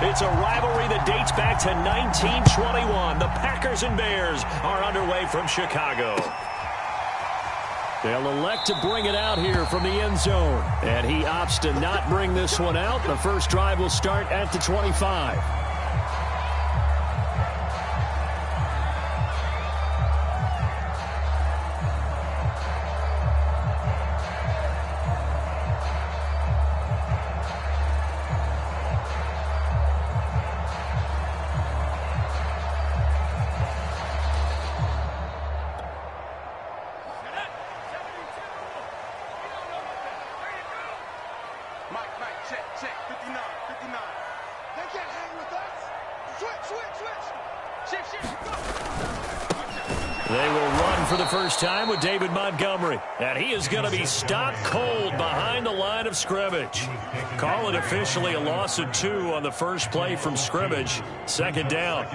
It's a rivalry that dates back to 1921. The Packers and Bears are underway from Chicago. They'll elect to bring it out here from the end zone. And he opts to not bring this one out. The first drive will start at the 25. They will run for the first time with David Montgomery. And he is going to be stopped cold behind the line of scrimmage. Call it officially a loss of 2 on the first play from scrimmage. Second down.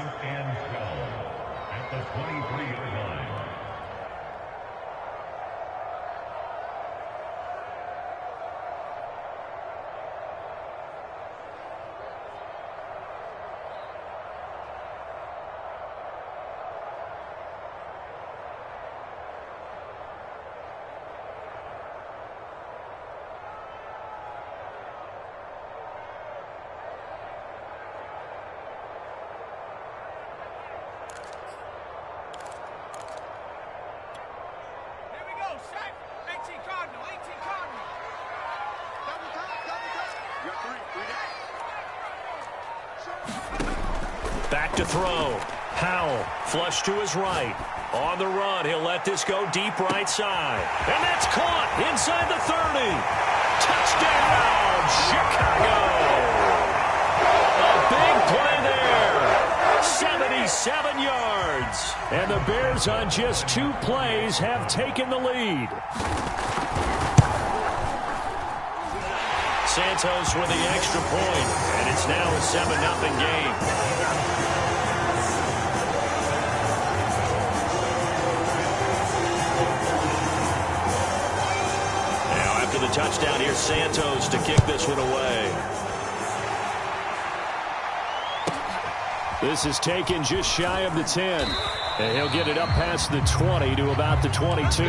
Back to throw. Howell, flush to his right. On the run, he'll let this go deep right side. And that's caught inside the 30. Touchdown, Chicago! A big play there. 77 yards. And the Bears on just 2 plays have taken the lead. Santos with the extra point, and it's now a 7-0 game. The touchdown here, Santos to kick this one away. This is taken just shy of the 10. And he'll get it up past the 20 to about the 22.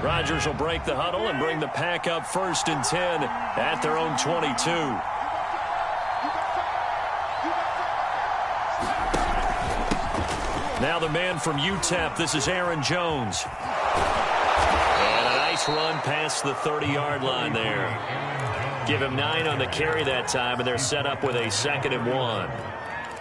Rodgers will break the huddle and bring the Pack up 1st and 10 at their own 22. Now the man from UTEP, this is Aaron Jones. And a nice run past the 30-yard line there. Give him 9 on the carry that time, and they're set up with a 2nd and 1.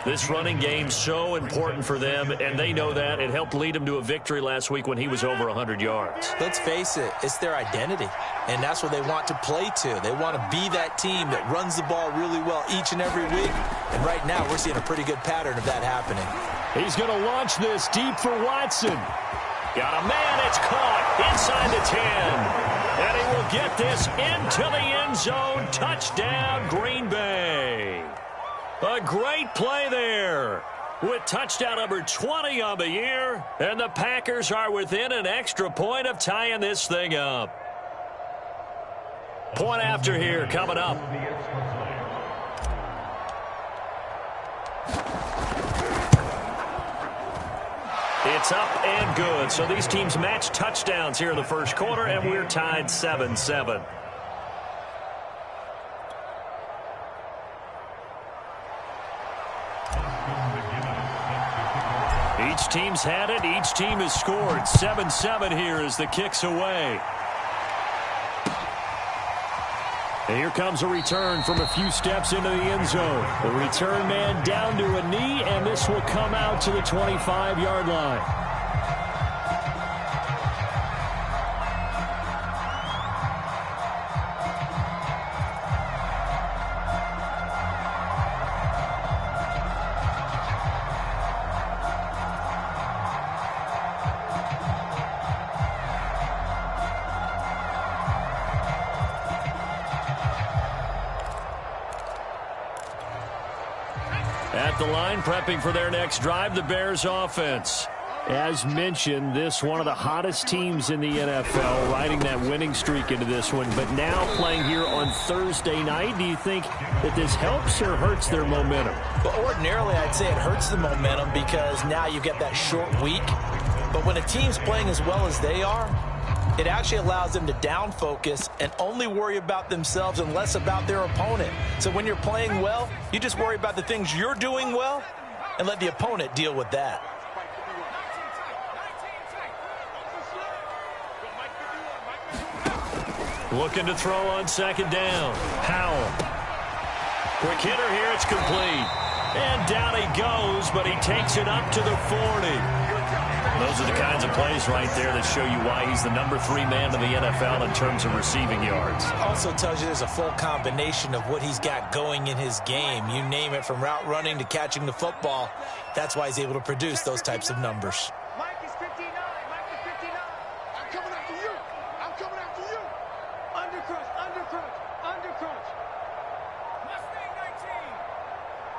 This running game so important for them, and they know that. It helped lead them to a victory last week when he was over 100 yards. Let's face it, it's their identity, and that's what they want to play to. They want to be that team that runs the ball really well each and every week, and right now we're seeing a pretty good pattern of that happening. He's going to launch this deep for Watson. Got a man, it's caught inside the 10. And he will get this into the end zone. Touchdown, Green Bay. A great play there with touchdown number 20 on the year, and the Packers are within an extra point of tying this thing up. Point after here coming up. It's up and good. So these teams match touchdowns here in the first quarter, and we're tied 7-7. Each team's had it. Each team has scored. 7-7 here as the kick's away. And here comes a return from a few steps into the end zone. The return man down to a knee, and this will come out to the 25-yard line. at the line, prepping for their next drive, the Bears offense. As mentioned, this one of the hottest teams in the NFL, riding that winning streak into this one, but now playing here on Thursday night. Do you think that this helps or hurts their momentum? Well, ordinarily, I'd say it hurts the momentum because now you get that short week. But when a team's playing as well as they are, it actually allows them to down focus and only worry about themselves and less about their opponent. So when you're playing well, you just worry about the things you're doing well and let the opponent deal with that. Looking to throw on second down. Howell. Quick hitter here. It's complete. And down he goes, but he takes it up to the 40. Those are the kinds of plays right there that show you why he's the number 3 man in the NFL in terms of receiving yards. Also tells you there's a full combination of what he's got going in his game. You name it, from route running to catching the football. That's why he's able to produce those types of numbers. Mike is 59. Mike is 59. I'm coming after you. I'm coming after you. Undercrunch, undercrunch, undercrunch. Mustang 19.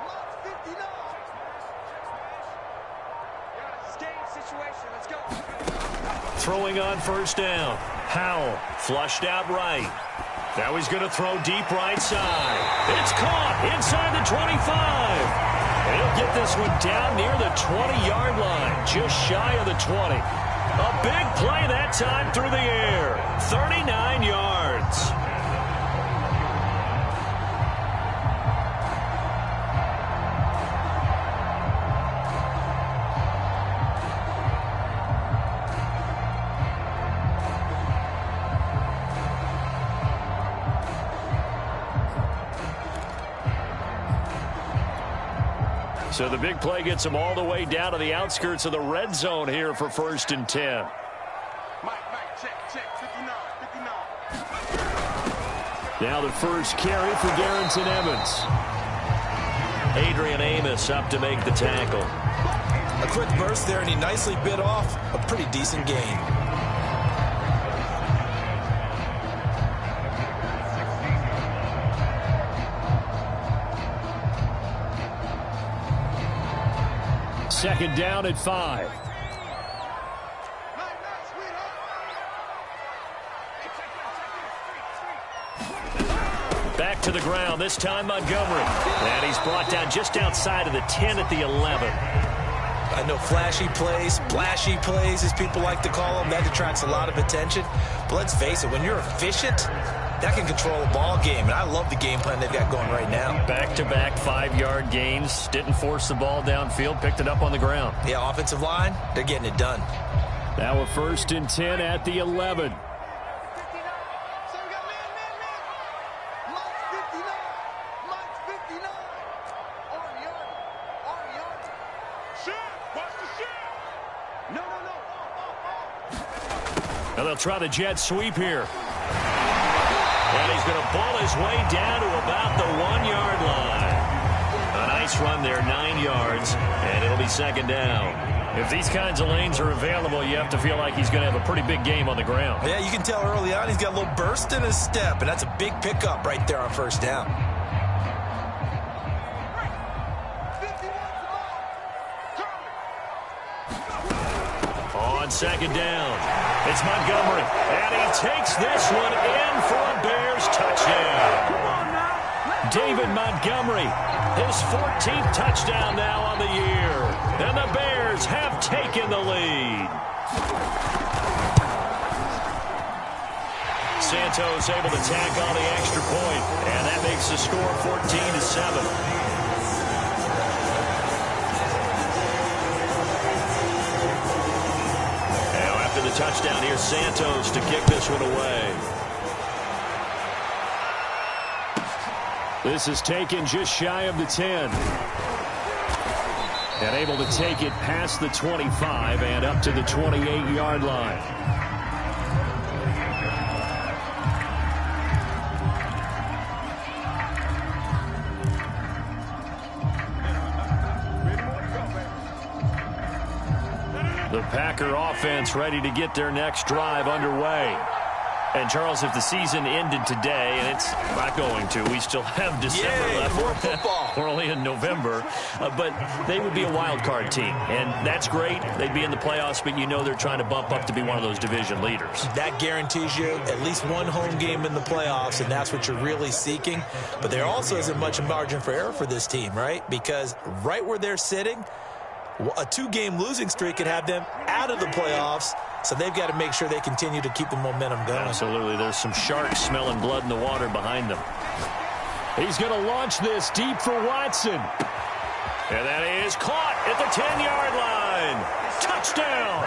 Mike 59. Game situation. Let's go. Throwing on first down. Howell flushed out right. Now he's going to throw deep right side. It's caught inside the 25. He'll get this one down near the 20-yard line, just shy of the 20. A big play that time through the air. 39 yards. So the big play gets him all the way down to the outskirts of the red zone here for 1st and 10. Mike, check, 59, 59. Now the first carry for Darrington Evans. Adrian Amos up to make the tackle. A quick burst there, and he nicely bit off a pretty decent gain. Second down at 5. Back to the ground, this time Montgomery. And he's brought down just outside of the 10 at the 11. I know flashy plays, splashy plays, as people like to call them, that detracts a lot of attention. But let's face it, when you're efficient, that can control a ball game, and I love the game plan they've got going right now. Back-to-back 5-yard gains. Didn't force the ball downfield. Picked it up on the ground. Yeah, offensive line, they're getting it done. Now a 1st and 10 at the 11. Now they'll try the jet sweep here. And he's going to ball his way down to about the 1-yard line. A nice run there, 9 yards, and it'll be 2nd down. If these kinds of lanes are available, you have to feel like he's going to have a pretty big game on the ground. Yeah, you can tell early on he's got a little burst in his step, and that's a big pickup right there on 1st down. On 2nd down, it's Montgomery, and he takes this one in for a Bears touchdown. David Montgomery, his 14th touchdown now on the year, and the Bears have taken the lead. Santos able to tack on the extra point, and that makes the score 14-7. The touchdown here, Santos to kick this one away. This is taken just shy of the 10. And able to take it past the 25 and up to the 28-yard line. The Packer offense ready to get their next drive underway. And, Charles, if the season ended today, and it's not going to, we still have December left. More football. We're only in November. But they would be a wild card team, and that's great. They'd be in the playoffs, but you know they're trying to bump up to be one of those division leaders. That guarantees you at least one home game in the playoffs, and that's what you're really seeking. But there also isn't much margin for error for this team, right? Because right where they're sitting, a 2-game losing streak could have them out of the playoffs. So they've got to make sure they continue to keep the momentum going. Absolutely. There's some sharks smelling blood in the water behind them. He's going to launch this deep for Watson. And that is caught at the 10-yard line. Touchdown.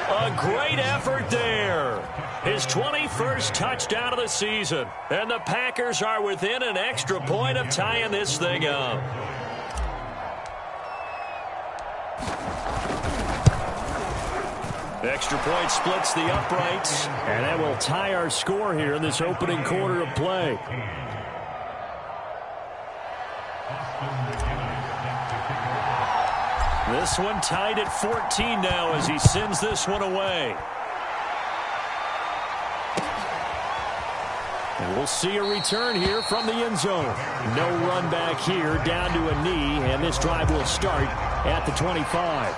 A great effort there. His 21st touchdown of the season. And the Packers are within an extra point of tying this thing up. Extra point splits the uprights, and that will tie our score here in this opening quarter of play. This one tied at 14 now as he sends this one away. And we'll see a return here from the end zone. No run back here, down to a knee, and this drive will start at the 25.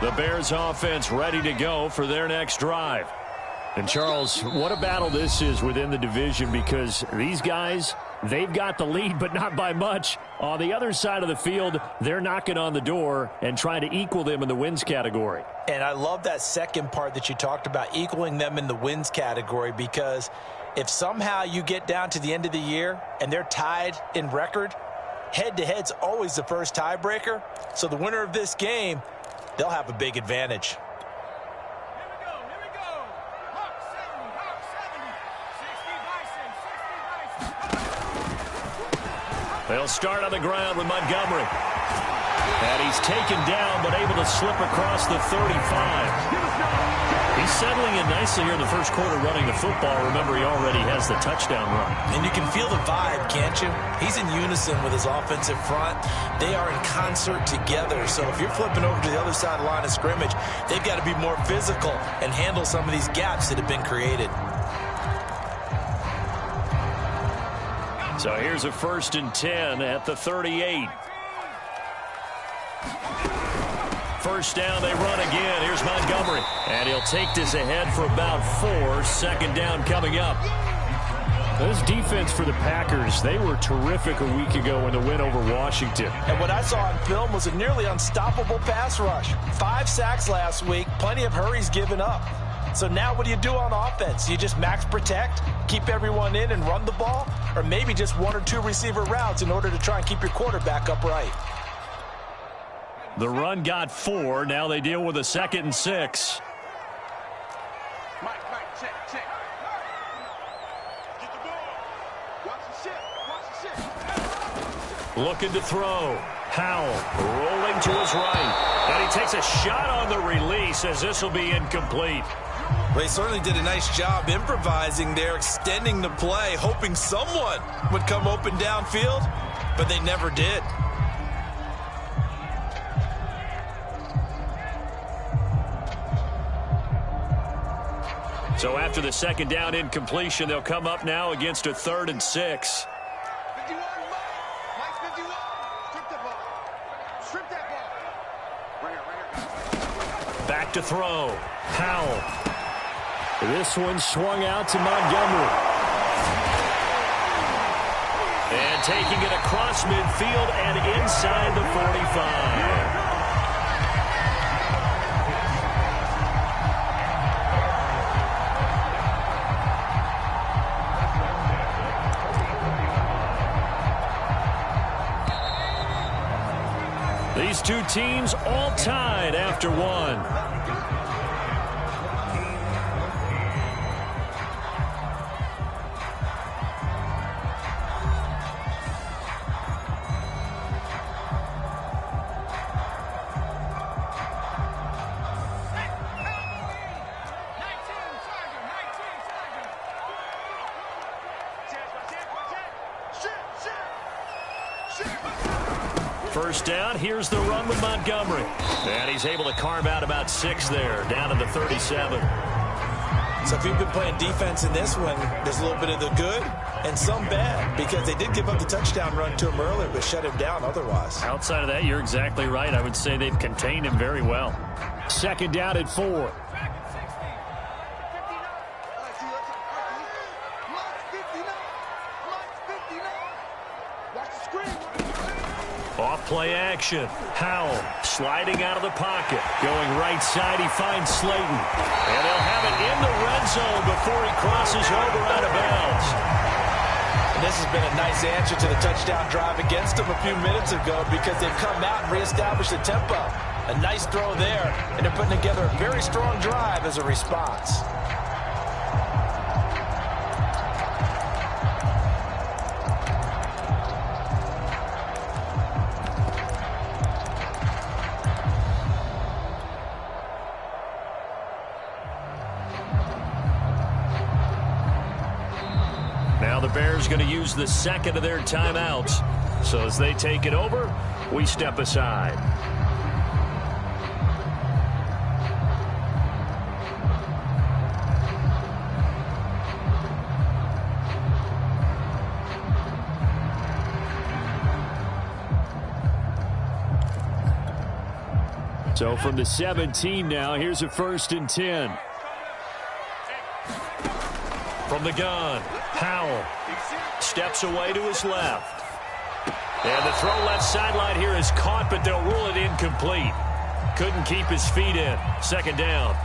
The Bears offense ready to go for their next drive. And, Charles, what a battle this is within the division, because these guys, they've got the lead, but not by much. On the other side of the field, they're knocking on the door and trying to equal them in the wins category. And I love that second part that you talked about, equaling them in the wins category, because if somehow you get down to the end of the year and they're tied in record, head-to-head's always the first tiebreaker. So the winner of this game, they'll have a big advantage. Here we go. Hawk 70, 60 Bison. They'll start on the ground with Montgomery. And he's taken down, but able to slip across the 35. He's settling in nicely here in the first quarter running the football. Remember, he already has the touchdown run. And you can feel the vibe, can't you? He's in unison with his offensive front. They are in concert together. So if you're flipping over to the other side of the line of scrimmage, they've got to be more physical and handle some of these gaps that have been created. So here's a 1st and 10 at the 38. First down, they run again. Here's Montgomery. And he'll take this ahead for about 4. Second down coming up. This defense for the Packers, they were terrific a week ago in the win over Washington. And what I saw on film was a nearly unstoppable pass rush. 5 sacks last week, plenty of hurries given up. So now what do you do on offense? You just max protect, keep everyone in and run the ball, or maybe just 1 or 2 receiver routes in order to try and keep your quarterback upright. The run got 4. Now they deal with a 2nd and 6. Mike, check. Get the ball. Watch the shit. Looking to throw. Howell rolling to his right. And he takes a shot on the release as this will be incomplete. Well, he certainly did a nice job improvising there, extending the play, hoping someone would come open downfield, but they never did. So after the 2nd down incompletion, they'll come up now against a 3rd and 6. 51, Mike 51. Strip that ball. Right here. Back to throw. Howell. This one swung out to Montgomery. And taking it across midfield and inside the 45. These two teams all tied after 1. First down, here's the run with Montgomery. And he's able to carve out about 6 there, down to the 37. So if you've been playing defense in this one, there's a little bit of the good and some bad, because they did give up the touchdown run to him earlier, but shut him down otherwise. Outside of that, you're exactly right. I would say they've contained him very well. Second down at 4. Off play action. Howell sliding out of the pocket. Going right side, he finds Slayton. And they'll have it in the red zone before he crosses over out of bounds. And this has been a nice answer to the touchdown drive against them a few minutes ago, because they've come out and reestablished the tempo. A nice throw there, and they're putting together a very strong drive as a response. Now the Bears going to use the second of their timeouts. So as they take it over, we step aside. So from the 17 now, here's a 1st and 10. From the gun, Howell steps away to his left. And the throw left sideline here is caught, but they'll rule it incomplete. Couldn't keep his feet in. Second down.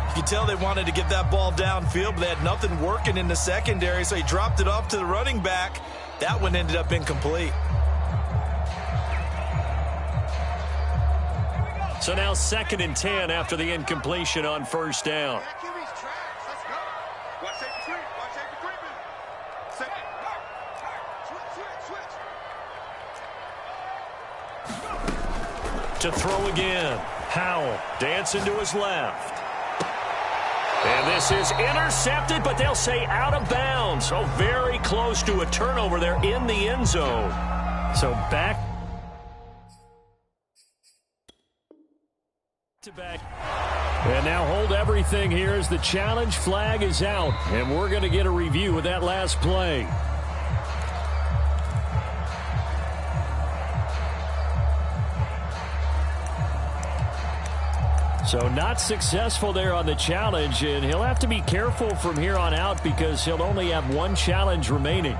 You can tell they wanted to get that ball downfield, but they had nothing working in the secondary, so he dropped it off to the running back. That one ended up incomplete. So now 2nd and 10 after the incompletion on 1st down. To throw again. Howell dancing to his left. And this is intercepted, but they'll say out of bounds. Oh, very close to a turnover there in the end zone. So back to back. And now hold everything here as the challenge flag is out. And we're going to get a review of that last play. So not successful there on the challenge, and he'll have to be careful from here on out because he'll only have 1 challenge remaining.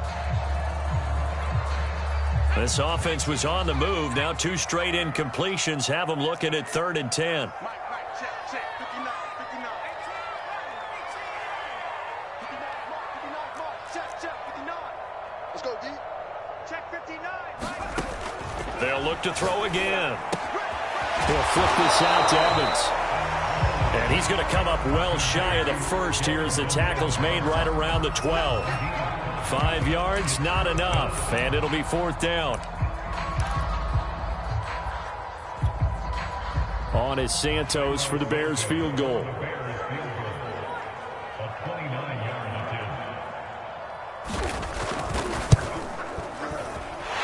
This offense was on the move. Now 2 straight incompletions have them looking at 3rd and 10. Check, 59, 59. 59. Let's go, D. Check 59. They'll look to throw again. He'll flip this out to Evans. And he's going to come up well shy of the first here as the tackle's made right around the 12. 5 yards, not enough, and it'll be 4th down. On is Santos for the Bears field goal.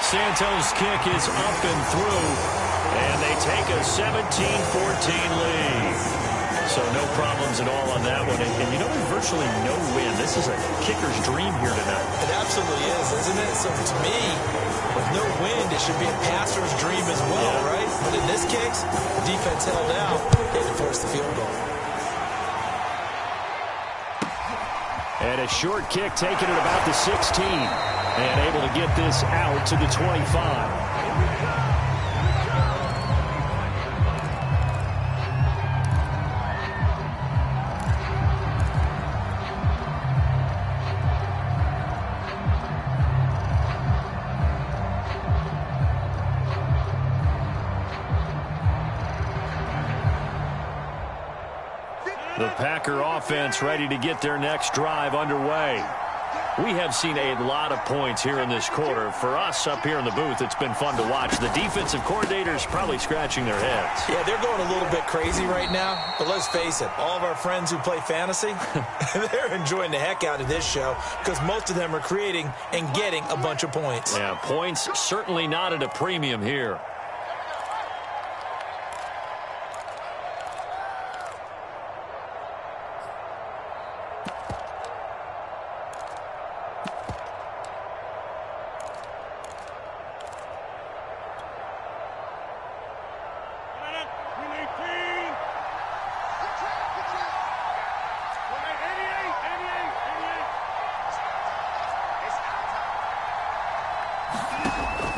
Santos' kick is up and through. And they take a 17-14 lead. So no problems at all on that one. And you know, there's virtually no win. This is a kicker's dream here tonight. It absolutely is, isn't it? So to me, with no wind, it should be a passer's dream as well, right? But in this case, the defense held out and forced the field goal. And a short kick taken at about the 16. And able to get this out to the 25. The Packer offense ready to get their next drive underway. We have seen a lot of points here in this quarter. For us up here in the booth, it's been fun to watch. The defensive coordinators probably scratching their heads. Yeah, they're going a little bit crazy right now. But let's face it, all of our friends who play fantasy, they're enjoying the heck out of this show because most of them are creating and getting a bunch of points. Yeah, points certainly not at a premium here.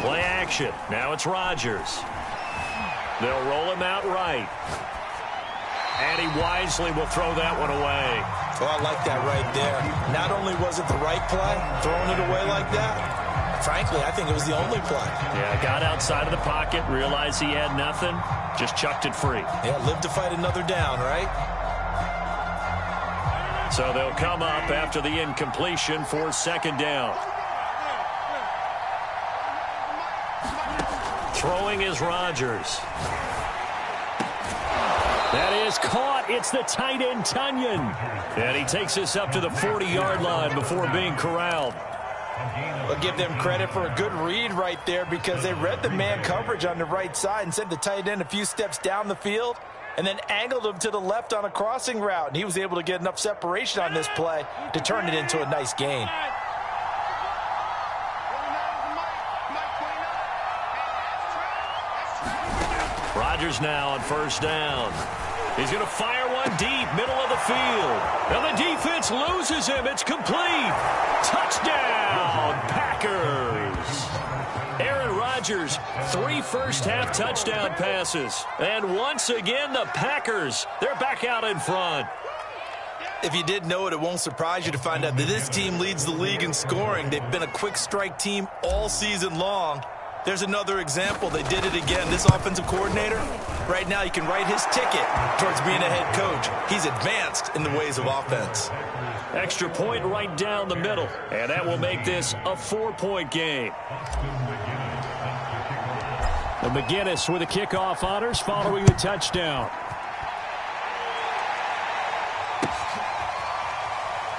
Play action. Now it's Rodgers. They'll roll him out right. And he wisely will throw that one away. Oh, I like that right there. Not only was it the right play, throwing it away like that, frankly, I think it was the only play. Yeah, got outside of the pocket, realized he had nothing, just chucked it free. Yeah, live to fight another down, right? So they'll come up after the incompletion for second down. Throwing is Rodgers. That is caught. It's the tight end, Tunyon. And he takes us up to the 40-yard line before being corralled. I'll give them credit for a good read right there because they read the man coverage on the right side and sent the tight end a few steps down the field and then angled him to the left on a crossing route. And he was able to get enough separation on this play to turn it into a nice gain. Rodgers now on first down. He's going to fire one deep, middle of the field. And the defense loses him. It's complete. Touchdown, Packers. Aaron Rodgers, 3 first-half touchdown passes. And once again, the Packers, they're back out in front. If you didn't know it, it won't surprise you to find out that this team leads the league in scoring. They've been a quick strike team all season long. There's another example. They did it again. This offensive coordinator, right now, you can write his ticket towards being a head coach. He's advanced in the ways of offense. Extra point right down the middle, and that will make this a 4-point game. And McGinnis with the kickoff honors following the touchdown.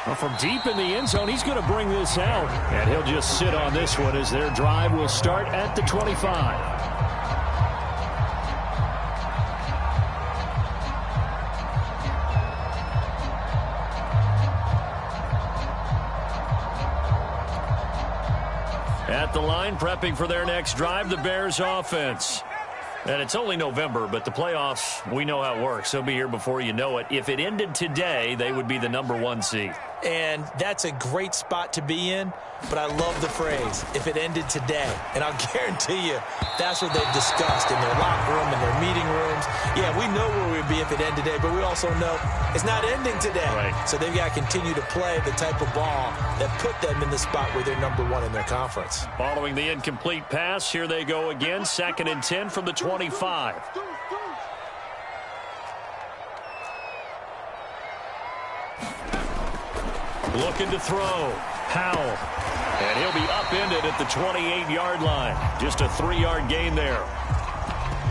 Well, from deep in the end zone, he's going to bring this out. And he'll just sit on this one as their drive will start at the 25. At the line, prepping for their next drive, the Bears offense. And it's only November, but the playoffs, we know how it works. They'll be here before you know it. If it ended today, they would be the #1 seed. And that's a great spot to be in, but I love the phrase, if it ended today. And I'll guarantee you, that's what they've discussed in their locker room, in their meeting rooms. Yeah, we know where we'd be if it ended today, but we also know it's not ending today. Right. So they've got to continue to play the type of ball that put them in the spot where they're #1 in their conference. Following the incomplete pass, here they go again, 2nd and 10 from the 25. Looking to throw. Powell. And he'll be upended at the 28-yard line. Just a 3-yard gain there.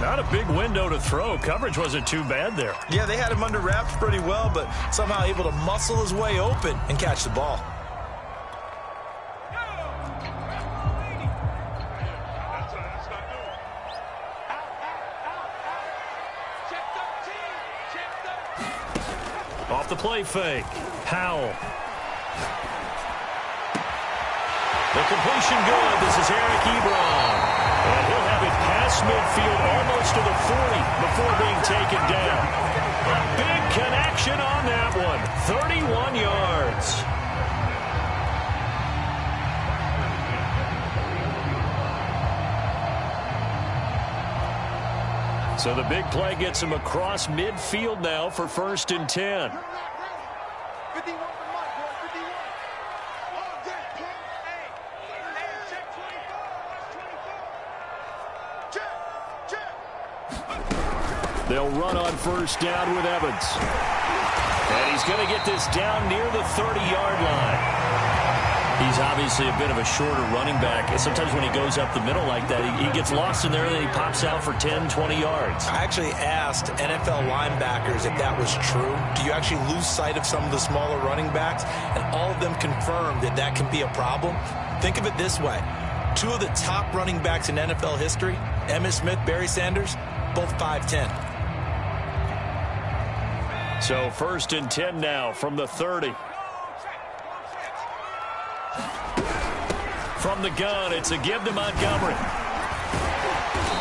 Not a big window to throw. Coverage wasn't too bad there. Yeah, they had him under wraps pretty well, but somehow able to muscle his way open and catch the ball. Off the play fake. Powell. The completion good. This is Eric Ebron. And he'll have it past midfield almost to the 40 before being taken down. A big connection on that one. 31 yards. So the big play gets him across midfield now for 1st and 10. They'll run on 1st down with Evans. And he's going to get this down near the 30-yard line. He's obviously a bit of a shorter running back. And sometimes when he goes up the middle like that, he gets lost in there and then he pops out for 10, 20 yards. I actually asked NFL linebackers if that was true. Do you actually lose sight of some of the smaller running backs? And all of them confirmed that that can be a problem. Think of it this way. 2 of the top running backs in NFL history, Emmitt Smith, Barry Sanders, both 5'10". So 1st and 10 now from the 30. From the gun, it's a give to Montgomery.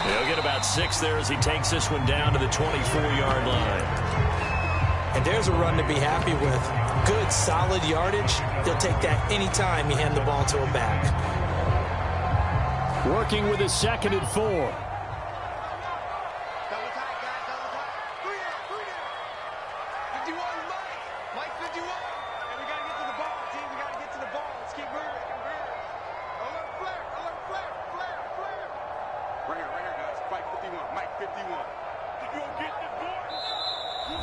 He'll get about 6 there as he takes this one down to the 24-yard line. And there's a run to be happy with. Good, solid yardage. They'll take that anytime you hand the ball to a back. Working with his 2nd and 4.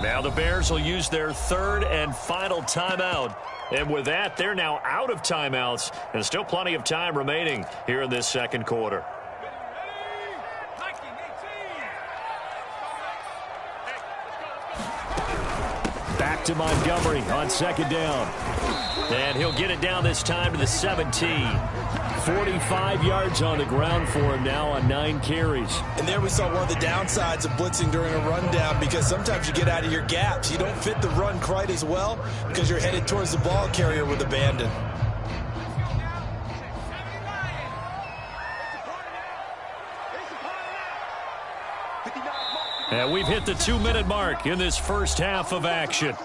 Now the Bears will use their 3rd and final timeout. And with that, they're now out of timeouts. And still plenty of time remaining here in this 2nd quarter. Back to Montgomery on 2nd down. And he'll get it down this time to the 17. 45 yards on the ground for him now on 9 carries. And there we saw one of the downsides of blitzing during a rundown, because sometimes you get out of your gaps. You don't fit the run quite as well because you're headed towards the ball carrier with abandon. And we've hit the 2-minute mark in this first half of action.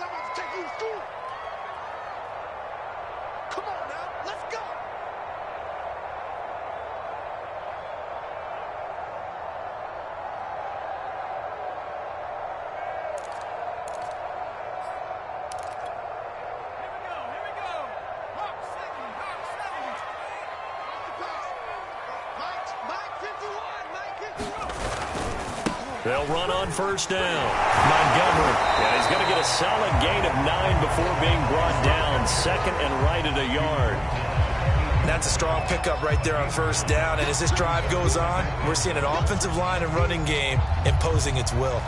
They'll run on 1st down. Montgomery. Yeah, he's going to get a solid gain of 9 before being brought down. 2nd and right at a yard. That's a strong pickup right there on 1st down. And as this drive goes on, we're seeing an offensive line and running game imposing its will.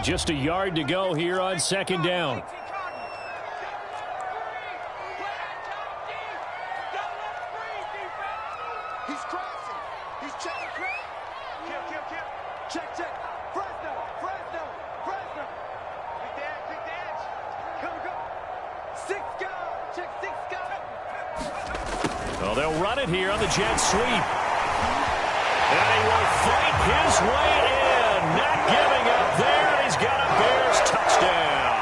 Just a yard to go here on 2nd down. He's crossing. He's checking crack. Kill. Check. Fresno. Big dash. Come. 6 guard. Check 6 guard. Well, they'll run it here on the jet sweep. And he will fight his way in. Not giving up there. He's got a Bears touchdown.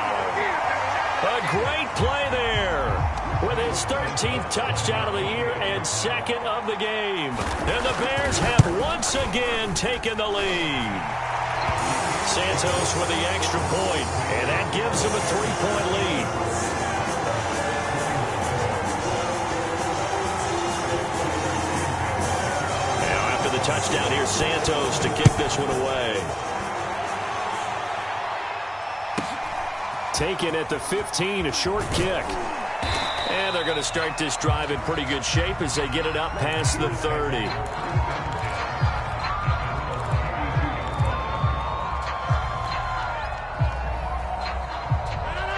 A great play there with his 13th touchdown of the year and 2nd of the game. And the Bears have once again taken the lead. Santos with the extra point, and that gives him a 3-point lead. Now after the touchdown, here's Santos to kick this one away. Taken at the 15, a short kick. And they're going to start this drive in pretty good shape as they get it up past the 30.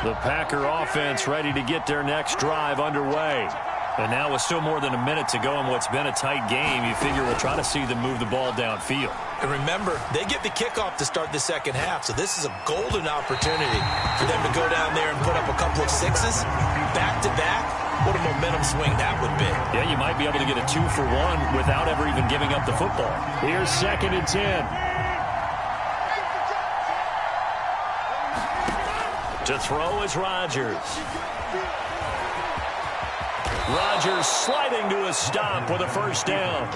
The Packer offense ready to get their next drive underway. And now with still more than a minute to go in what's been a tight game, you figure we'll try to see them move the ball downfield. And remember, they get the kickoff to start the 2nd half, so this is a golden opportunity for them to go down there and put up a couple of 6s, back-to-back. What a momentum swing that would be. Yeah, you might be able to get a 2-for-1 without ever even giving up the football. Here's 2nd and 10. To throw is Rodgers. Rodgers sliding to a stop with a 1st down.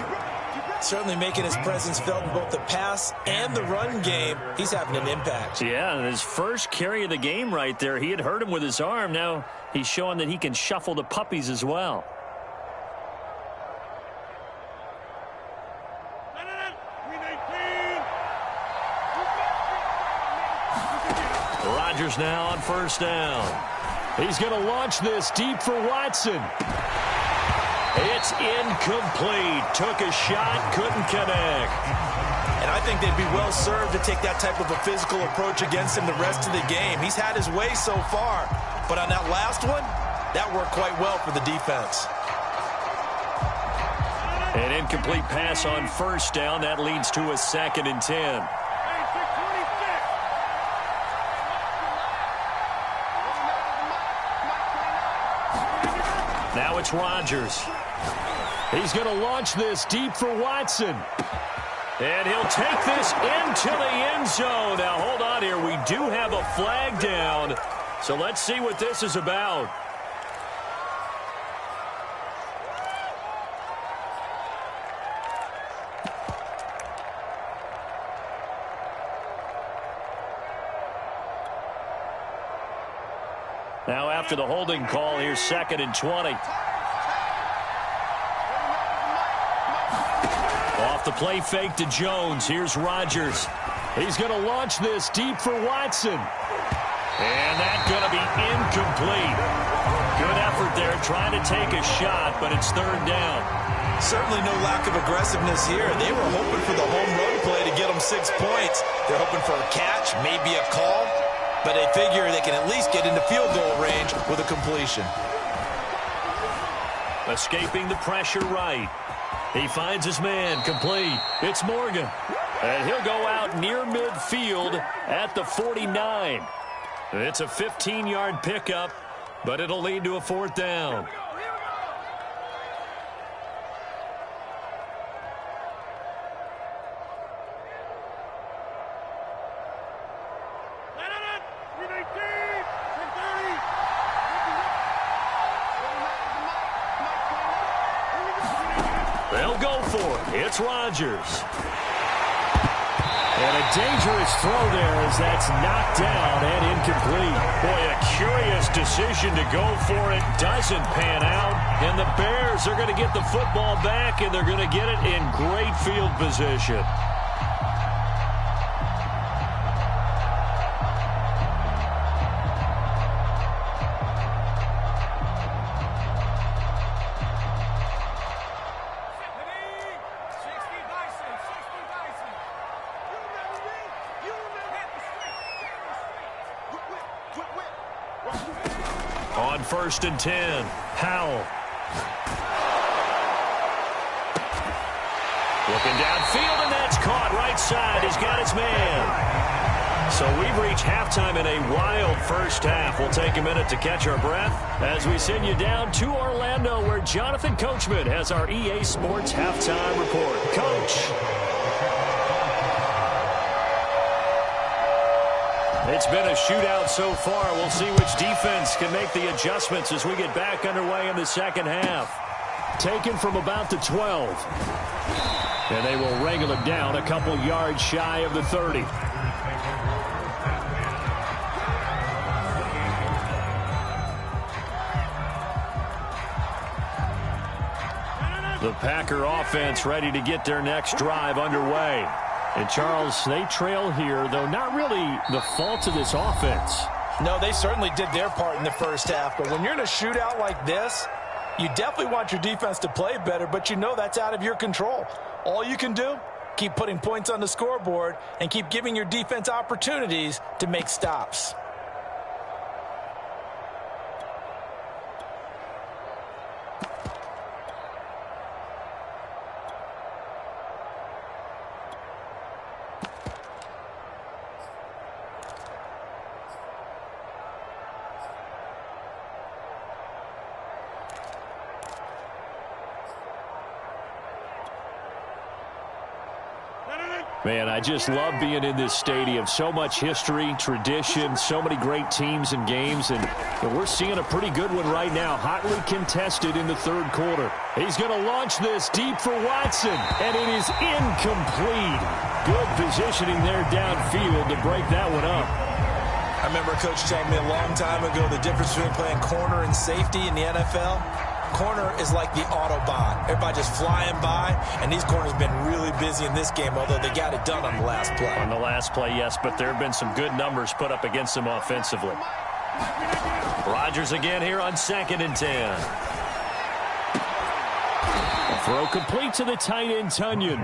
Certainly making his presence felt in both the pass and the run game. He's having an impact. Yeah, and his first carry of the game right there, he had hurt him with his arm. Now he's showing that he can shuffle the puppies as well. Rodgers now on first down. He's going to launch this deep for Watson. It's incomplete. Took a shot, couldn't connect. And I think they'd be well served to take that type of a physical approach against him the rest of the game. He's had his way so far, but on that last one, that worked quite well for the defense. An incomplete pass on first down. That leads to a 2nd and 10. Now it's Rodgers. He's going to launch this deep for Watson. And he'll take this into the end zone. Now, hold on here. We do have a flag down. So let's see what this is about. Now, after the holding call, here's 2nd and 20. Off the play fake to Jones. Here's Rodgers. He's going to launch this deep for Watson. And that's going to be incomplete. Good effort there trying to take a shot, but it's 3rd down. Certainly no lack of aggressiveness here. They were hoping for the home run play to get them 6 points. They're hoping for a catch, maybe a call, but they figure they can at least get into field goal range with a completion. Escaping the pressure right. He finds his man, complete. It's Morgan. And he'll go out near midfield at the 49. It's a 15-yard pickup, but it'll lead to a 4th down. They'll go for it. It's Rodgers. And a dangerous throw there as that's knocked down and incomplete. Boy, a curious decision to go for it. Doesn't pan out. And the Bears are going to get the football back, and they're going to get it in great field position. On 1st and 10, Howell. Looking downfield, and that's caught right side. He's got his man. So we've reached halftime in a wild first half. We'll take a minute to catch our breath as we send you down to Orlando, where Jonathan Coachman has our EA Sports halftime report. Coach. It's been a shootout so far. We'll see which defense can make the adjustments as we get back underway in the second half. Taken from about the 12. And they will wrangle it down a couple yards shy of the 30. The Packer offense ready to get their next drive underway. And, Charles, they trail here, though not really the fault of this offense. No, they certainly did their part in the first half. But when you're in a shootout like this, you definitely want your defense to play better, but you know that's out of your control. All you can do, keep putting points on the scoreboard and keep giving your defense opportunities to make stops. Man, I just love being in this stadium. So much history, tradition, so many great teams and games, and we're seeing a pretty good one right now, hotly contested in the 3rd quarter. He's going to launch this deep for Watson, and it is incomplete. Good positioning there downfield to break that one up. I remember a coach telling me a long time ago the difference between playing corner and safety in the NFL. corner is like the Autobahn. Everybody just flying by, and these corners have been really busy in this game, although they got it done on the last play. On the last play, yes, but there have been some good numbers put up against them offensively. Rodgers again here on 2nd and 10. Throw complete to the tight end, Tunyon.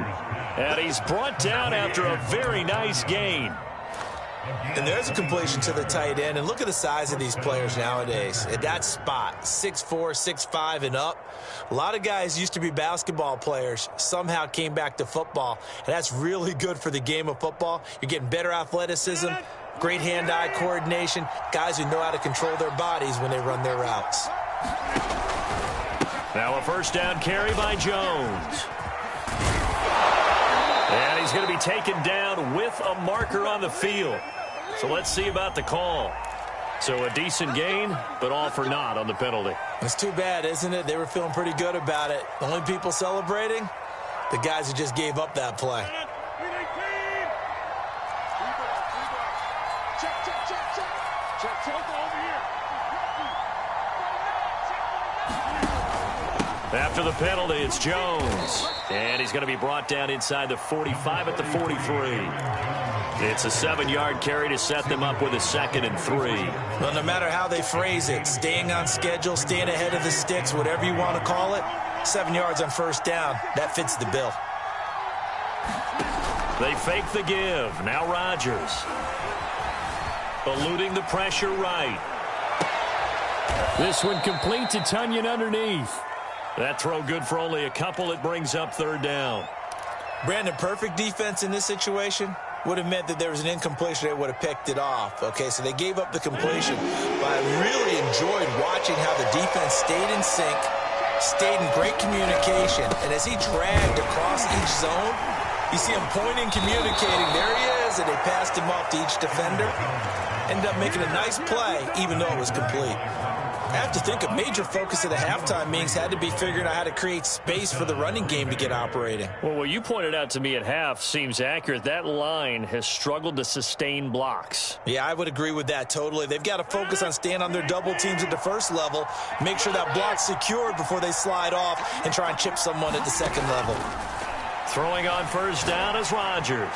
And he's brought down after a very nice gain. And there's a completion to the tight end. And look at the size of these players nowadays. At that spot, 6'4", 6'5", and up. A lot of guys used to be basketball players, somehow came back to football. And that's really good for the game of football. You're getting better athleticism, great hand-eye coordination, guys who know how to control their bodies when they run their routes. Now a first down carry by Jones. And he's going to be taken down with a marker on the field. So let's see about the call. So a decent gain, but all for naught on the penalty. It's too bad, isn't it? They were feeling pretty good about it. The only people celebrating, the guys who just gave up that play. After the penalty, it's Jones. And he's going to be brought down inside the 45 at the 43. It's a 7-yard carry to set them up with a 2nd and 3. Well, no matter how they phrase it, staying on schedule, staying ahead of the sticks, whatever you want to call it, 7 yards on first down, that fits the bill. They fake the give. Now Rodgers. Eluding the pressure right. This one complete to Tunyon underneath. That throw good for only a couple. It brings up 3rd down. Brandon, perfect defense in this situation would have meant that there was an incompletion. They would have picked it off. Okay, so they gave up the completion. But I really enjoyed watching how the defense stayed in sync, stayed in great communication. And as he dragged across each zone, you see him pointing, communicating. There he is, and they passed him off to each defender. Ended up making a nice play, even though it was complete. I have to think a major focus of the halftime meetings had to be figuring out how to create space for the running game to get operating. Well, what you pointed out to me at half seems accurate. That line has struggled to sustain blocks. Yeah, I would agree with that totally. They've got to focus on staying on their double teams at the first level, make sure that block's secured before they slide off and try and chip someone at the second level. Throwing on first down is Rodgers.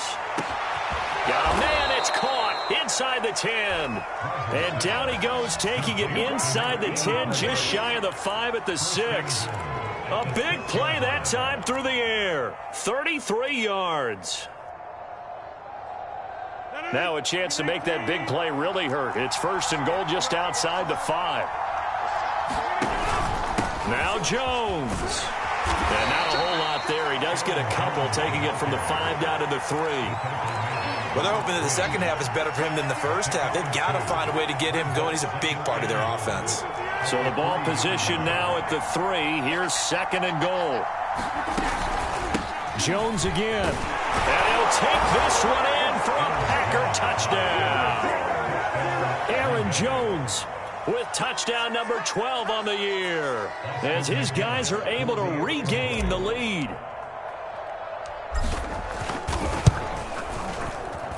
Got a man, it's caught inside the 10. And down he goes, taking it inside the 10, just shy of the 5 at the 6. A big play that time through the air. 33 yards. Now a chance to make that big play really hurt. It's 1st and goal just outside the 5. Now Jones. And not a whole lot there. He does get a couple, taking it from the 5 down to the 3. Well, they're hoping that the second half is better for him than the first half. They've got to find a way to get him going. He's a big part of their offense. So the ball position now at the 3. Here's 2nd and goal. Jones again. And he'll take this one in for a Packer touchdown. Aaron Jones with touchdown number 12 on the year, as his guys are able to regain the lead.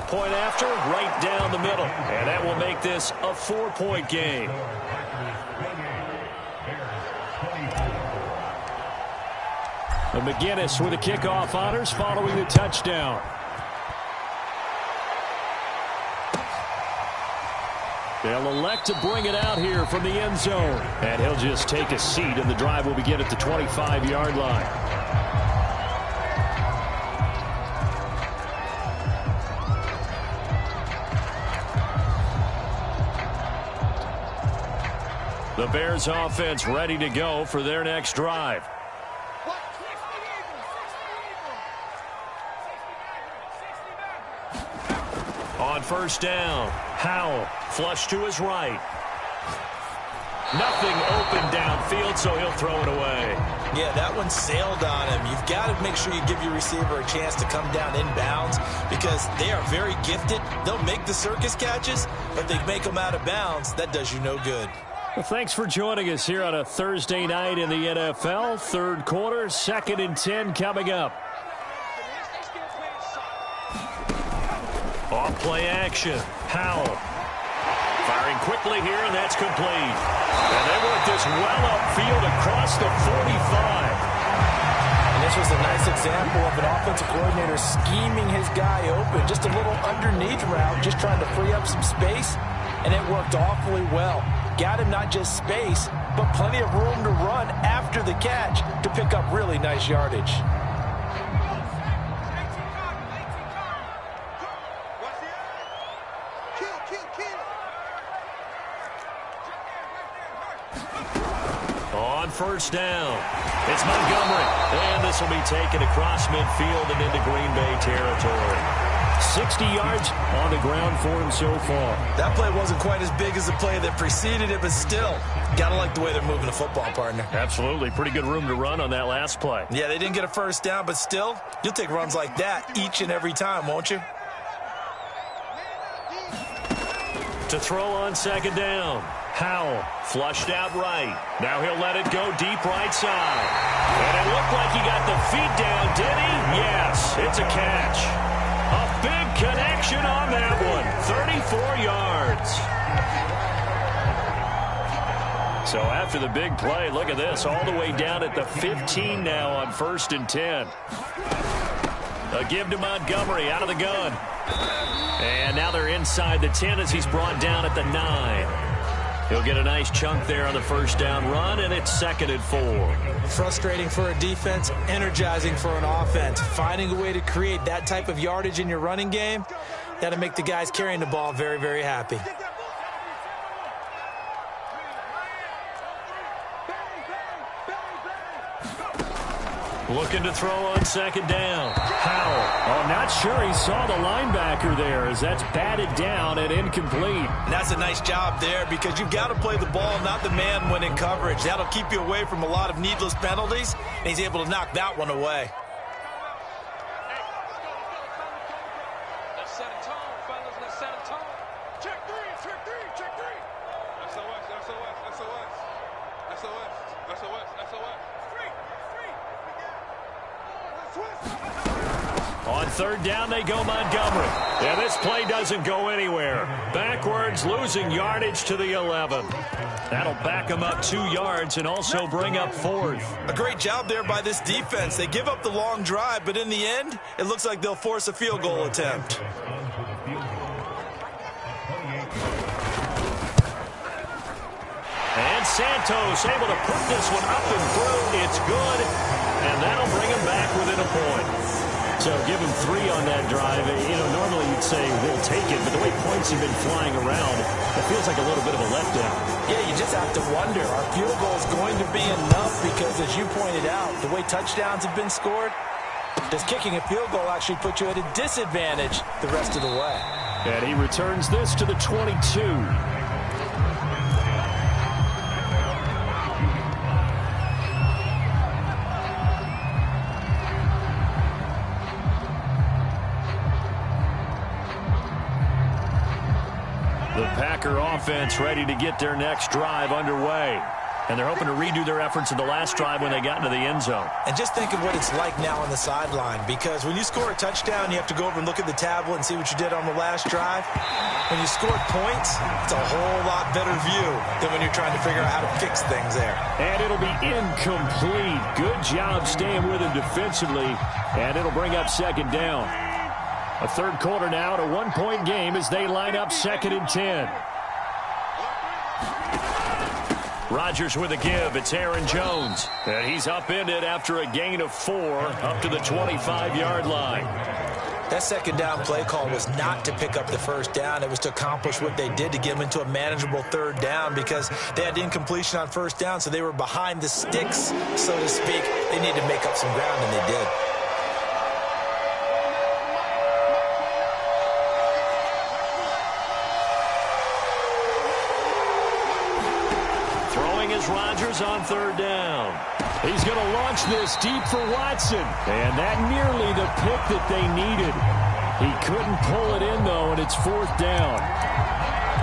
Point after, right down the middle. And that will make this a 4-point game. And McGinnis with the kickoff honors following the touchdown. They'll elect to bring it out here from the end zone. And he'll just take a seat, and the drive will begin at the 25-yard line. The Bears offense ready to go for their next drive. On first down, Howell flush to his right. Nothing open downfield, so he'll throw it away. Yeah, that one sailed on him. You've got to make sure you give your receiver a chance to come down inbounds because they are very gifted. They'll make the circus catches, but they make them out of bounds. That does you no good. Well, thanks for joining us here on a Thursday night in the NFL. 3rd quarter, 2nd and 10 coming up. Off play action. Howell Firing quickly here, and that's complete. And they work this well upfield across the 45. And this was a nice example of an offensive coordinator scheming his guy open. Just a little underneath route, just trying to free up some space, and it worked awfully well. Got him not just space, but plenty of room to run after the catch to pick up really nice yardage. On first down, it's Montgomery. And this will be taken across midfield and into Green Bay territory. 60 yards on the ground for him so far. That play wasn't quite as big as the play that preceded it, but still, gotta like the way they're moving the football, partner. Absolutely. Pretty good room to run on that last play. Yeah, they didn't get a first down, but still, you'll take runs like that each and every time, won't you? To throw on second down. Howell flushed out right. Now he'll let it go deep right side. And it looked like he got the feet down, did he? Yes, it's a catch. A big connection on that one. 34 yards. So after the big play, look at this. All the way down at the 15 now on 1st and 10. A give to Montgomery out of the gun. And now they're inside the 10 as he's brought down at the 9. He'll get a nice chunk there on the first down run, and it's 2nd and 4. Frustrating for a defense, energizing for an offense. Finding a way to create that type of yardage in your running game, that'll make the guys carrying the ball very, very happy. Looking to throw on second down. Howell. Oh, not sure he saw the linebacker there as that's batted down and incomplete. And that's a nice job there because you've got to play the ball, not the man when in coverage. That'll keep you away from a lot of needless penalties, and he's able to knock that one away. Let's set a tone, fellas. Let's set a tone. Check three, check three, check three. SOS, SOS, SOS. SOS, SOS, SOS. On third down, they go Montgomery. Yeah, this play doesn't go anywhere. Backwards, losing yardage to the 11. That'll back them up 2 yards and also bring up 4th. A great job there by this defense. They give up the long drive, but in the end, it looks like they'll force a field goal attempt. And Santos able to put this one up and through. It's good, and that'll bring him back within a point. So give him 3 on that drive. You know, normally you'd say we'll take it, but the way points have been flying around, it feels like a little bit of a letdown. Yeah, you just have to wonder, are field goals going to be enough? Because as you pointed out, the way touchdowns have been scored, does kicking a field goal actually put you at a disadvantage the rest of the way? And he returns this to the 22. The Packer offense ready to get their next drive underway. And they're hoping to redo their efforts in the last drive when they got into the end zone. And just think of what it's like now on the sideline, because when you score a touchdown, you have to go over and look at the tablet and see what you did on the last drive. When you scored points, it's a whole lot better view than when you're trying to figure out how to fix things there. And it'll be incomplete. Good job staying with him defensively, and it'll bring up second down. A third quarter now at a 1-point game as they line up 2nd and 10. Rodgers with a give. It's Aaron Jones. And he's upended after a gain of 4 up to the 25-yard line. That second down play call was not to pick up the first down. It was to accomplish what they did to get them into a manageable third down because they had incompletion on first down, so they were behind the sticks, so to speak. They needed to make up some ground, and they did. Rodgers on third down. He's going to launch this deep for Watson. And that nearly the pick that they needed. He couldn't pull it in, though, and it's 4th down.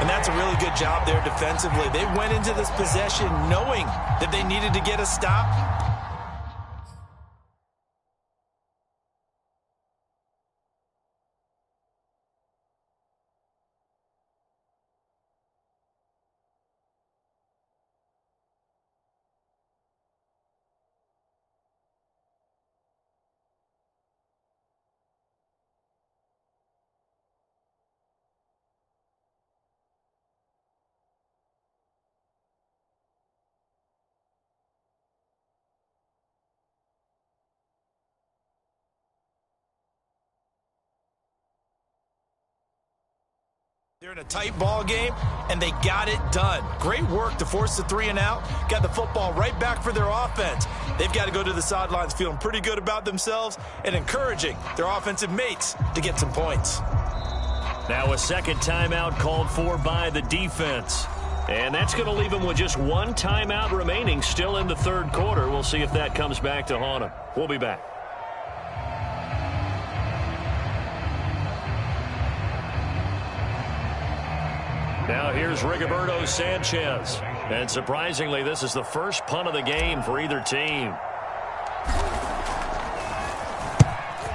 And that's a really good job there defensively. They went into this possession knowing that they needed to get a stop. They're in a tight ball game, and they got it done. Great work to force the 3 and out. Got the football right back for their offense. They've got to go to the sidelines feeling pretty good about themselves and encouraging their offensive mates to get some points. Now a second timeout called for by the defense. And that's going to leave them with just one timeout remaining still in the third quarter. We'll see if that comes back to haunt them. We'll be back. Now here's Rigoberto Sanchez. And surprisingly, this is the first punt of the game for either team.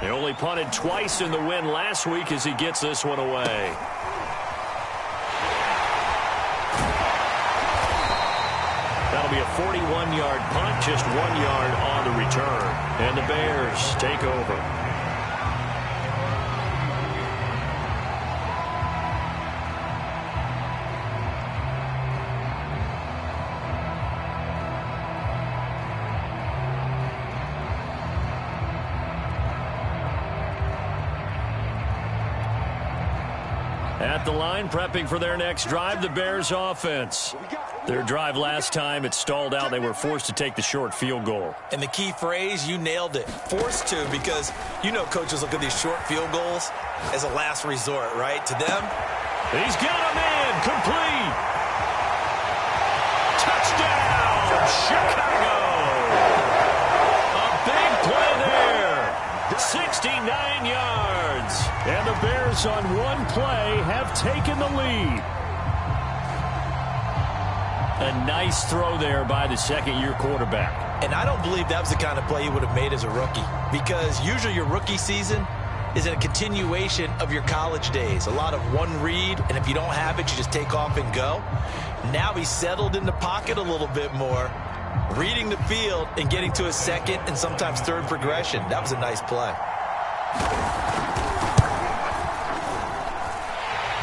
They only punted twice in the win last week as he gets this one away. That'll be a 41-yard punt, just 1 yard on the return. And the Bears take over. At the line, prepping for their next drive, the Bears offense. Their drive last time, it stalled out. They were forced to take the short field goal. And the key phrase, you nailed it. Forced to, because you know coaches look at these short field goals as a last resort, right? To them. He's got a man, complete. Touchdown, Chicago. A big play there. 69 yards. And the Bears on one play have taken the lead. A nice throw there by the second-year quarterback. And I don't believe that was the kind of play he would have made as a rookie, because usually your rookie season is a continuation of your college days. A lot of one read, and if you don't have it, you just take off and go. Now he's settled in the pocket a little bit more, reading the field and getting to a second and sometimes third progression. That was a nice play.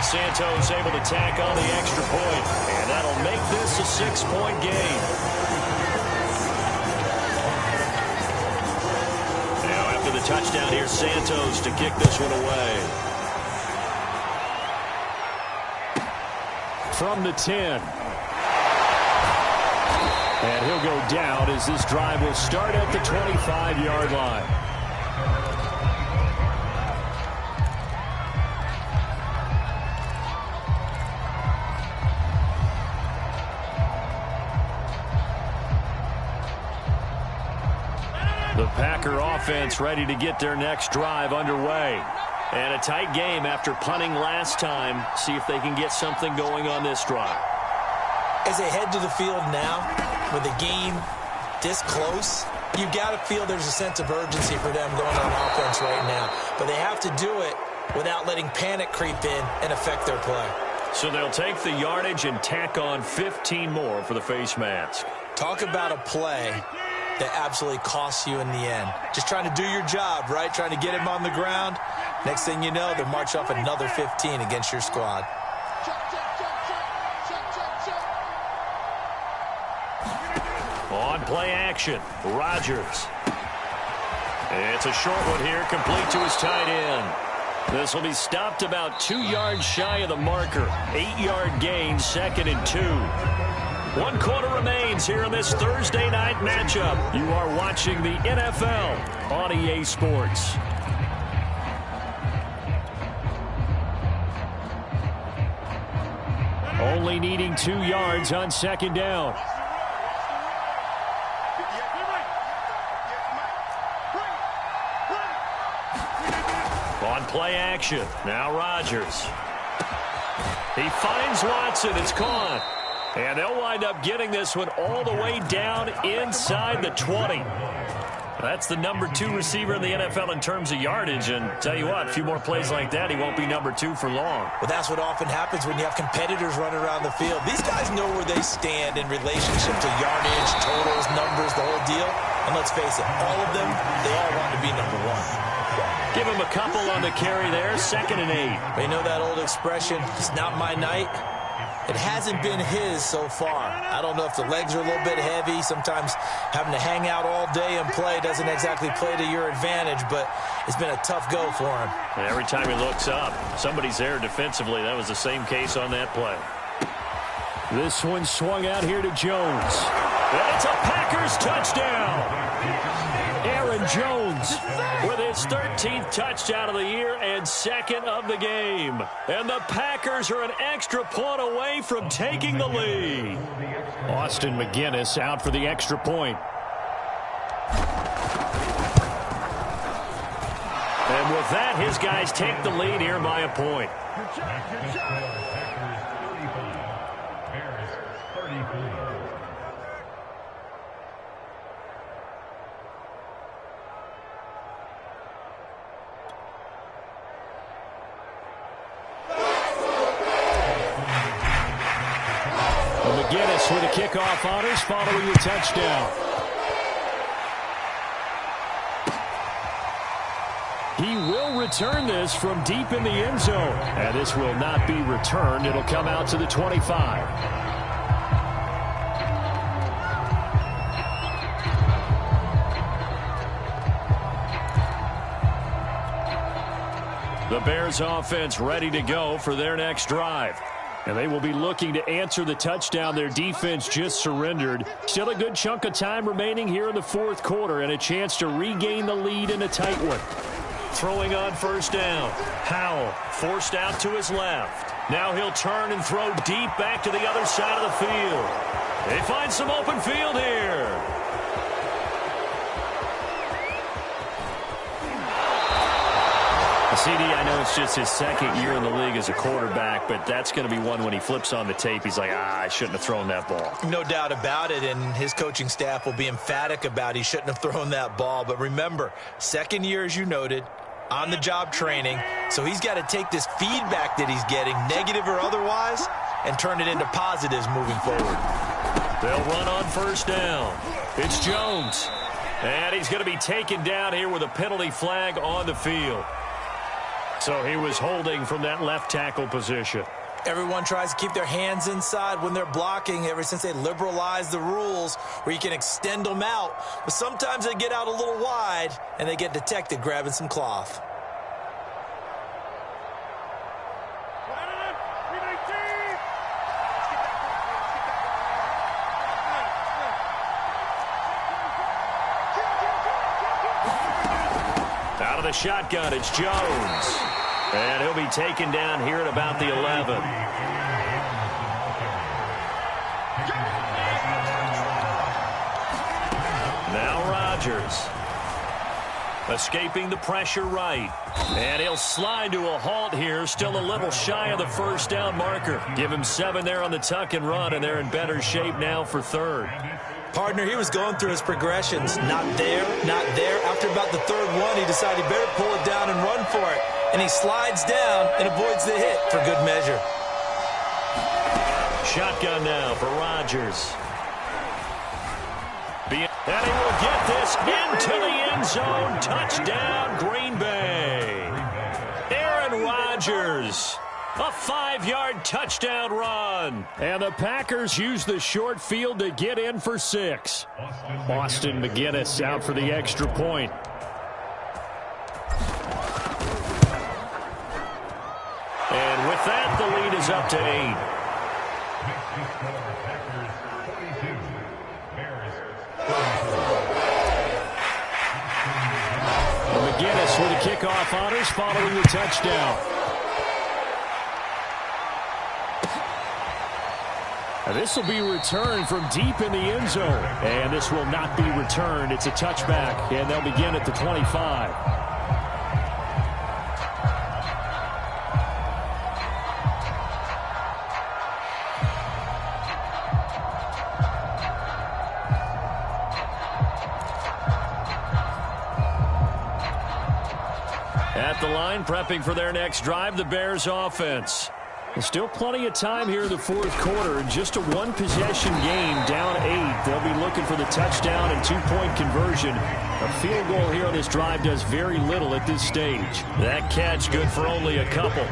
Santos able to tack on the extra point, and that'll make this a 6-point game. Now after the touchdown, here's Santos to kick this one away. From the 10. And he'll go down as this drive will start at the 25-yard line. The Packer offense ready to get their next drive underway. And a tight game after punting last time. See if they can get something going on this drive. As they head to the field now, with the game this close, you've got to feel there's a sense of urgency for them going on offense right now. But they have to do it without letting panic creep in and affect their play. So they'll take the yardage and tack on 15 more for the face mask. Talk about a play that absolutely costs you in the end. Just trying to do your job, right? Trying to get him on the ground. Next thing you know, they'll march off another 15 against your squad. On play action, Rodgers. It's a short one here, complete to his tight end. This will be stopped about 2 yards shy of the marker. 8-yard gain, 2nd and 2. 1 quarter remains here in this Thursday night matchup. You are watching the NFL on EA Sports. Only needing 2 yards on 2nd down. On play action, now Rodgers. He finds Watson, it's caught. And they'll wind up getting this one all the way down inside the 20. That's the number 2 receiver in the NFL in terms of yardage. And tell you what, a few more plays like that, he won't be number 2 for long. Well, that's what often happens when you have competitors running around the field. These guys know where they stand in relationship to yardage, totals, numbers, the whole deal. And let's face it, all of them, they all want to be number 1. Give him a couple on the carry there, 2nd and 8. They know that old expression, it's not my night. It hasn't been his so far. I don't know if the legs are a little bit heavy. Sometimes having to hang out all day and play doesn't exactly play to your advantage, but it's been a tough go for him. And every time he looks up, somebody's there defensively. That was the same case on that play. This one swung out here to Jones. And it's a Packers touchdown. Aaron Jones with his 13th touchdown of the year and second of the game. And the Packers are an extra point away from taking the lead. Austin McGinnis out for the extra point. And with that, his guys take the lead here by a point. McGinnis with a kickoff honors following the touchdown. He will return this from deep in the end zone. And this will not be returned. It'll come out to the 25. The Bears offense ready to go for their next drive. And they will be looking to answer the touchdown their defense just surrendered. Still a good chunk of time remaining here in the fourth quarter and a chance to regain the lead in a tight one. Throwing on first down. Howell forced out to his left. Now he'll turn and throw deep back to the other side of the field. They find some open field here. CD, I know it's just his second year in the league as a quarterback, but that's going to be one when he flips on the tape. He's like, I shouldn't have thrown that ball. No doubt about it, and his coaching staff will be emphatic about he shouldn't have thrown that ball. But remember, second year, as you noted, on-the-job training, so he's got to take this feedback that he's getting, negative or otherwise, and turn it into positives moving forward. They'll run on first down. It's Jones, and he's going to be taken down here with a penalty flag on the field. So he was holding from that left tackle position. Everyone tries to keep their hands inside when they're blocking ever since they liberalized the rules where you can extend them out. But sometimes they get out a little wide and they get detected grabbing some cloth. Out of the shotgun, it's Jones. And he'll be taken down here at about the 11. Now Rodgers. Escaping the pressure right. And he'll slide to a halt here. Still a little shy of the first down marker. Give him 7 there on the tuck and run, and they're in better shape now for third. Partner, he was going through his progressions. Not there, not there. After about the third one, he decided he better pull it down and run for it. And he slides down and avoids the hit for good measure. Shotgun now for Rodgers. And he will get this into the end zone. Touchdown, Green Bay. Aaron Rodgers. A 5-yard touchdown run. And the Packers use the short field to get in for 6. Austin McGinnis out for the extra point. And with that, the lead is up to 8. McGinnis with a kickoff honors following the touchdown. And this will be returned from deep in the end zone. And this will not be returned. It's a touchback, and they'll begin at the 25. At the line, prepping for their next drive, the Bears offense. There's still plenty of time here in the fourth quarter. Just a one-possession game, down 8. They'll be looking for the touchdown and 2-point conversion. A field goal here on this drive does very little at this stage. That catch good for only a couple.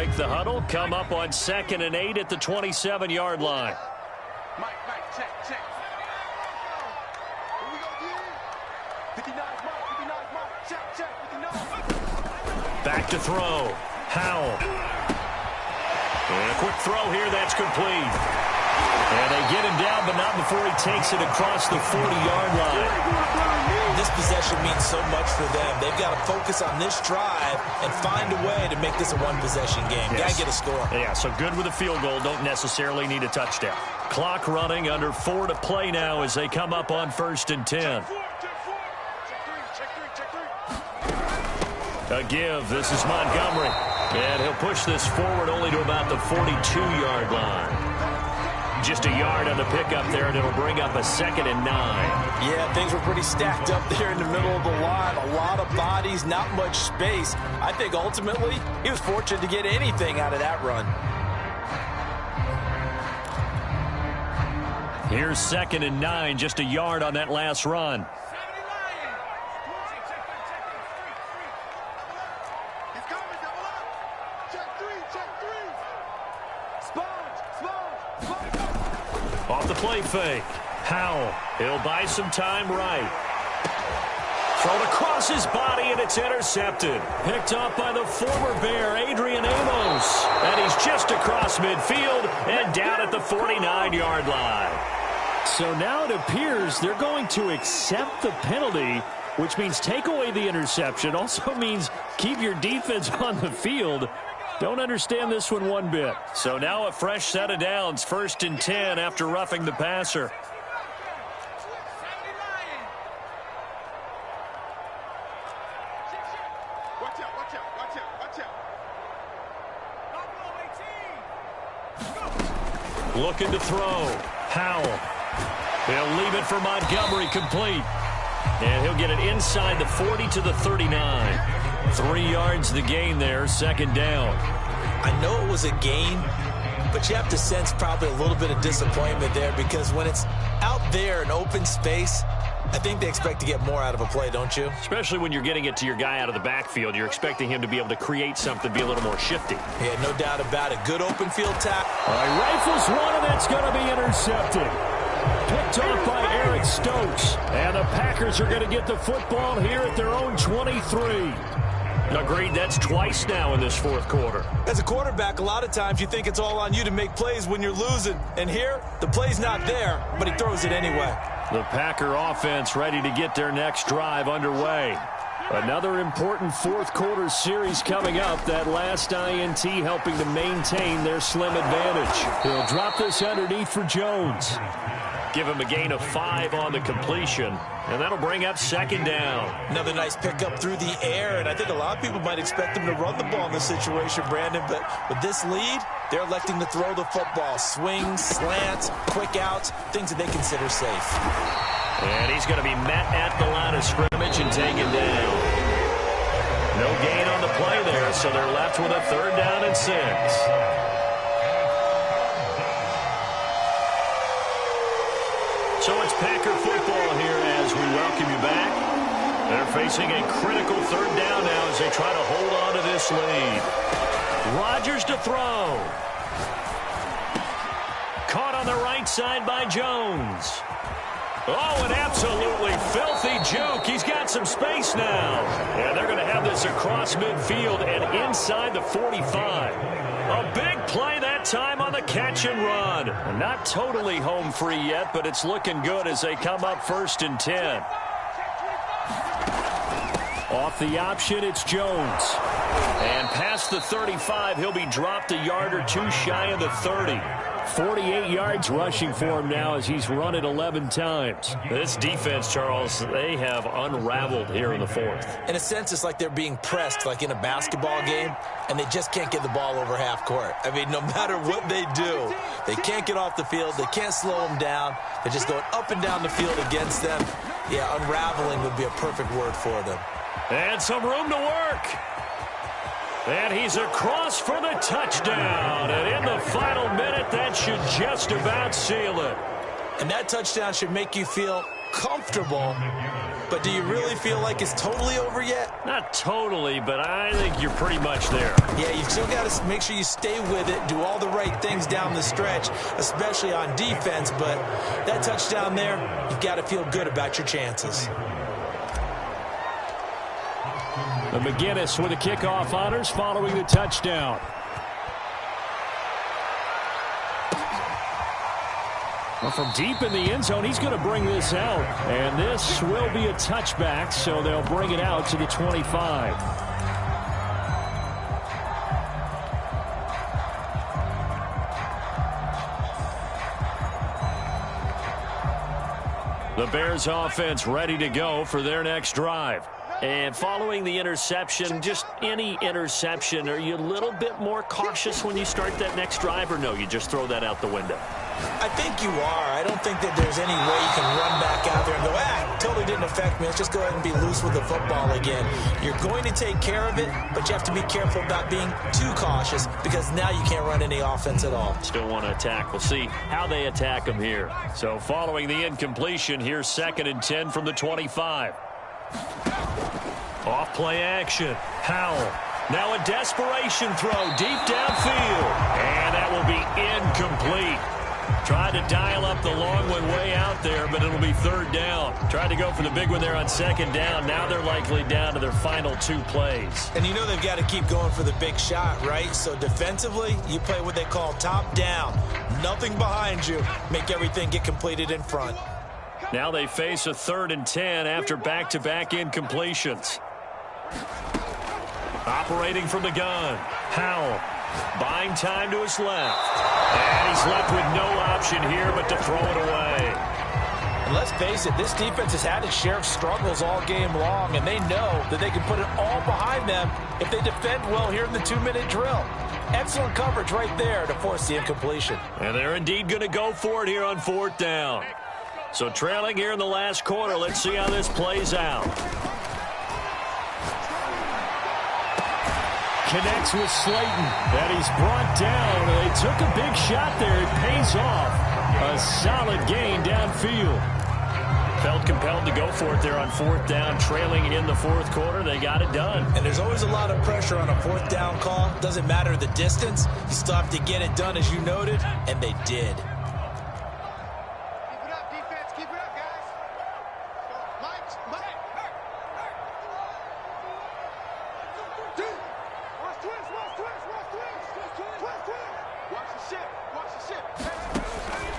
break the huddle, come up on 2nd and 8 at the 27-yard line. Mike, check. Here we go, D. 59, Mike, check, 59. Back to throw. Howell. And a quick throw here, that's complete. And they get him down, but not before he takes it across the 40-yard line. This possession means so much for them. They've got to focus on this drive and find a way to make this a one-possession game. Yes. Got to get a score. Yeah, so good with a field goal. Don't necessarily need a touchdown. Clock running, under 4 to play now as they come up on 1st and 10. A give. This is Montgomery. And he'll push this forward only to about the 42-yard line. Just a yard on the pickup there, and it'll bring up a 2nd and 9. Yeah, things were pretty stacked up there in the middle of the line. A lot of bodies, not much space. I think ultimately he was fortunate to get anything out of that run. Here's 2nd and 9, just a yard on that last run. Off the play fake. Howell. He'll buy some time right. Thrown across his body, and it's intercepted. Picked up by the former Bear, Adrian Amos. And he's just across midfield and down at the 49-yard line. So now it appears they're going to accept the penalty, which means take away the interception. Also means keep your defense on the field. Don't understand this one bit. So now a fresh set of downs, 1st and 10 after roughing the passer. Looking to throw. Howell. He'll leave it for Montgomery, complete. And he'll get it inside the 40 to the 39. 3 yards the gain there, 2nd down. I know it was a gain, but you have to sense probably a little bit of disappointment there because when it's out there in open space, I think they expect to get more out of a play, don't you? Especially when you're getting it to your guy out of the backfield. You're expecting him to be able to create something, be a little more shifty. Yeah, no doubt about it. Good open field tackle. All right, rifles one, and it's going to be intercepted. Picked off by Eric Stokes. And the Packers are going to get the football here at their own 23. Agreed, that's twice now in this 4th quarter. As a quarterback, a lot of times you think it's all on you to make plays when you're losing. And here, the play's not there, but he throws it anyway. The Packer offense ready to get their next drive underway. Another important 4th quarter series coming up. That last INT helping to maintain their slim advantage. He'll drop this underneath for Jones. Give him a gain of 5 on the completion, and that'll bring up 2nd down. Another nice pickup through the air, and I think a lot of people might expect them to run the ball in this situation, Brandon, but with this lead, they're electing to throw the football. Swings, slants, quick outs, things that they consider safe. And he's going to be met at the line of scrimmage and taken down. No gain on the play there, so they're left with a 3rd down and 6. So it's Packer football here as we welcome you back. They're facing a critical 3rd down now as they try to hold on to this lead. Rodgers to throw. Caught on the right side by Jones. Oh, an absolutely filthy juke. He's got some space now. And they're going to have this across midfield and inside the 45. A big play that time on the catch and run. Not totally home free yet, but it's looking good as they come up 1st and 10. Off the option, it's Jones. And past the 35, he'll be dropped a yard or 2 shy of the 30. 48 yards rushing for him now as he's run it 11 times. This defense, Charles, they have unraveled here in the 4th. In a sense, it's like they're being pressed like in a basketball game, and they just can't get the ball over half court. I mean, no matter what they do, they can't get off the field. They can't slow them down. They're just going up and down the field against them. Yeah, unraveling would be a perfect word for them. And some room to work. And he's across for the touchdown. And in the final minute, that should just about seal it. And that touchdown should make you feel comfortable, but do you really feel like it's totally over yet? Not totally, but I think you're pretty much there. Yeah, you've still got to make sure you stay with it, do all the right things down the stretch, especially on defense, but that touchdown there, you've got to feel good about your chances. The McGinnis with the kickoff honors following the touchdown. Well, from deep in the end zone, he's going to bring this out. And this will be a touchback, so they'll bring it out to the 25. The Bears offense ready to go for their next drive. And following the interception, just any interception, are you a little bit more cautious when you start that next drive, or no, you just throw that out the window? I think you are. I don't think that there's any way you can run back out there and go, totally didn't affect me. Let's just go ahead and be loose with the football again. You're going to take care of it, but you have to be careful about being too cautious because now you can't run any offense at all. Still want to attack. We'll see how they attack them here. So following the incompletion, here's 2nd and 10 from the 25. Off play action. Howell. Now a desperation throw deep downfield. And that will be incomplete. Tried to dial up the long one way out there, but it'll be 3rd down. Tried to go for the big one there on 2nd down. Now they're likely down to their final 2 plays. And you know they've got to keep going for the big shot, right? So defensively, you play what they call top down. Nothing behind you. Make everything get completed in front. Now they face a 3rd and 10 after back-to-back incompletions. Operating from the gun. Howell. Buying time to his left. And he's left with no option here but to throw it away. And let's face it, this defense has had its share of struggles all game long, and they know that they can put it all behind them if they defend well here in the 2-minute drill. Excellent coverage right there to force the incompletion. And they're indeed going to go for it here on 4th down. So trailing here in the last quarter, let's see how this plays out. Connects with Slayton. That he's brought down. They took a big shot there. It pays off. A solid gain downfield. Felt compelled to go for it there on 4th down. Trailing in the 4th quarter. They got it done. And there's always a lot of pressure on a 4th down call. Doesn't matter the distance. You still have to get it done as you noted. And they did.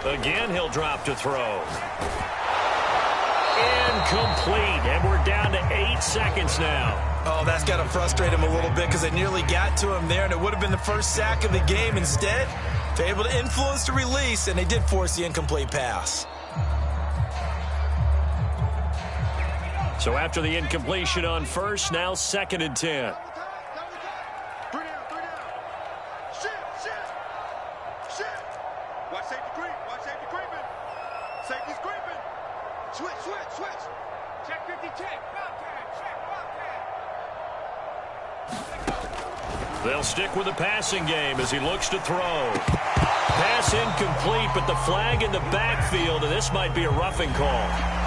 Again, he'll drop to throw. Incomplete, and we're down to 8 seconds now. Oh, that's got to frustrate him a little bit because they nearly got to him there, and it would have been the first sack of the game. Instead, they're able to influence the release, and they did force the incomplete pass. So after the incompletion on 1st, now 2nd and 10. They'll stick with the passing game as he looks to throw. Pass incomplete, but the flag in the backfield, and this might be a roughing call.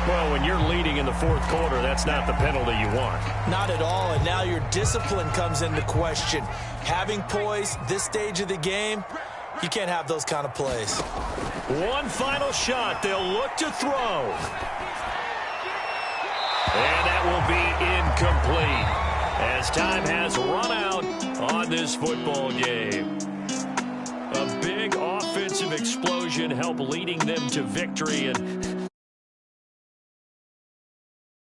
Well, when you're leading in the 4th quarter, that's not the penalty you want. Not at all, and now your discipline comes into question. Having poise this stage of the game, you can't have those kind of plays. One final shot. They'll look to throw. And that will be incomplete as time has run out on this football game. A big offensive explosion helped leading them to victory, and